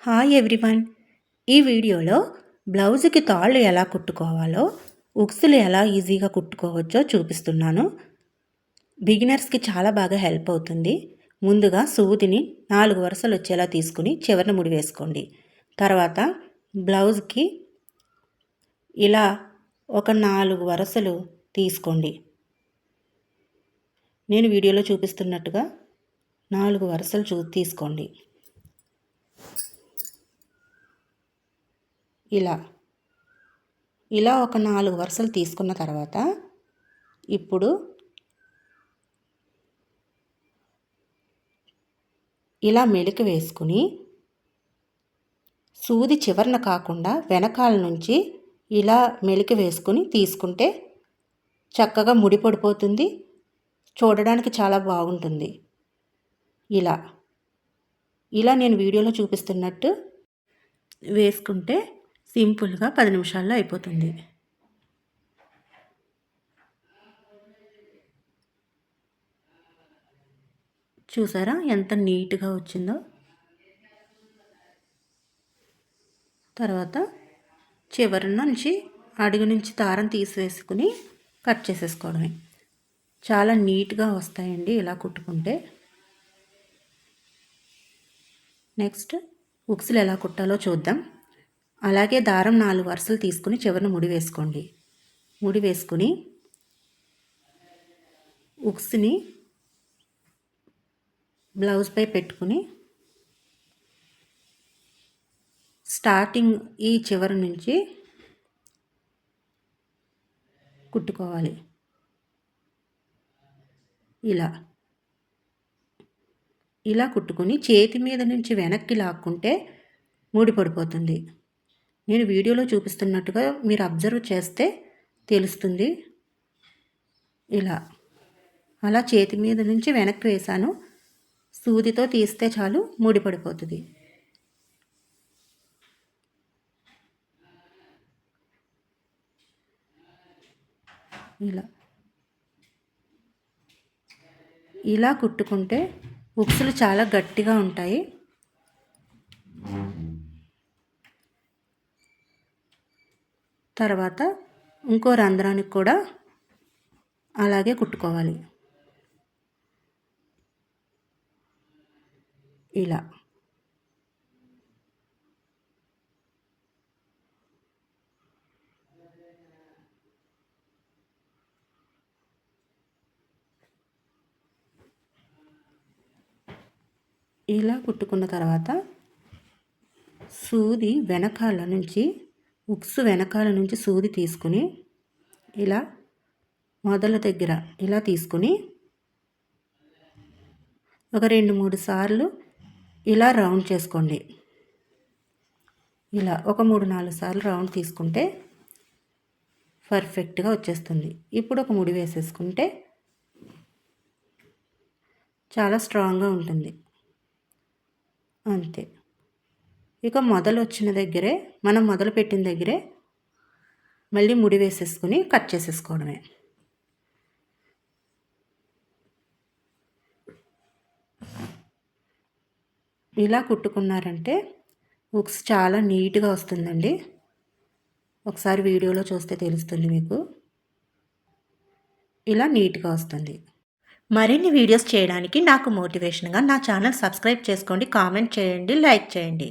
Hi everyone. ఈ వీడియోలో బ్లౌజ్కి తాళ్ళు ఎలా కుట్టుకోవాలో, ఉక్సులు ఎలా ఈజీగా కుట్టుకోవచ్చో చూపిస్తున్నాను. బిగినర్స్కి చాలా బాగా హెల్ప్ అవుతుంది. ముందుగా సూదిని 4 వరుసలు వచ్చేలా తీసుకుని చివరన ముడి వేసుకోండి. తర్వాత బ్లౌజ్కి ఇలా ఒక 4 వరుసలు తీసుకోండి. నేను వీడియోలో చూపిస్తున్నట్టుగా 4 వరుసలు తీసుకోండి. ఇలా ఒక 4 వరుసలు తీసుకున్న తర్వాత ఇప్పుడు ఇలా మెలిక వేసుకుని సూది చివరన కాకుండా వెనకాల నుంచి ఇలా మెలిక వేసుకుని తీసుకుంటే చక్కగా ముడి పడిపోతుంది. చూడడానికి చాలా బాగుంటుంది. ఇలా నేను వీడియోలో చూపిస్తున్నట్టు వేసుకుంటే సింపుల్గా 10 నిమిషాల్లో అయిపోతుంది. చూసారా ఎంత నీట్గా వచ్చిందో. తర్వాత చివరి నుంచి అడుగు నుంచి దారం తీసివేసుకుని కట్ చేసేసుకోవడమే. చాలా నీట్గా వస్తాయండి ఇలా కుట్టుకుంటే. నెక్స్ట్ ఉక్సులు ఎలా కుట్టాలో చూద్దాం. అలాగే దారం 4 వరుసలు తీసుకుని చివరిన ముడి వేసుకోండి. ముడి వేసుకుని ఉక్స్ని బ్లౌజ్పై పెట్టుకుని స్టార్టింగ్ ఈ చివరి నుంచి కుట్టుకోవాలి. ఇలా కుట్టుకుని చేతి మీద నుంచి వెనక్కి లాక్కుంటే ముడి పడిపోతుంది. నేను వీడియోలో చూపిస్తున్నట్టుగా మీరు అబ్జర్వ్ చేస్తే తెలుస్తుంది. అలా చేతి మీద నుంచి వెనక్కి వేసాను. సూదితో తీస్తే చాలు ముడి పడిపోతుంది. ఇలా కుట్టుకుంటే ఉక్సులు చాలా గట్టిగా ఉంటాయి. తర్వాత ఇంకో రంధ్రానికి కూడా అలాగే కుట్టుకోవాలి. ఇలా కుట్టుకున్న తర్వాత సూది వెనకాల నుంచి ఉక్సు వెనకాల నుంచి సూది తీసుకుని ఇలా మొదల దగ్గర ఇలా తీసుకుని ఒక 2-3 సార్లు ఇలా రౌండ్ చేసుకోండి. ఒక 3-4 సార్లు రౌండ్ తీసుకుంటే పర్ఫెక్ట్గా వచ్చేస్తుంది. ఇప్పుడు ఒక ముడి వేసేసుకుంటే చాలా స్ట్రాంగ్గా ఉంటుంది. అంతే. ఇక మొదలు వచ్చిన దగ్గరే మనం మొదలు పెట్టిన దగ్గరే మళ్ళీ ముడి వేసేసుకుని కట్ చేసేసుకోవడమే. ఇలా కుట్టుకున్నారంటే ఉక్స్ చాలా నీట్గా వస్తుందండి. ఒకసారి వీడియోలో చూస్తే తెలుస్తుంది మీకు. ఇలా నీట్గా వస్తుంది. మరిన్ని వీడియోస్ చేయడానికి నాకు మోటివేషన్గా నా ఛానల్ సబ్స్క్రైబ్ చేసుకోండి, కామెంట్ చేయండి, లైక్ చేయండి.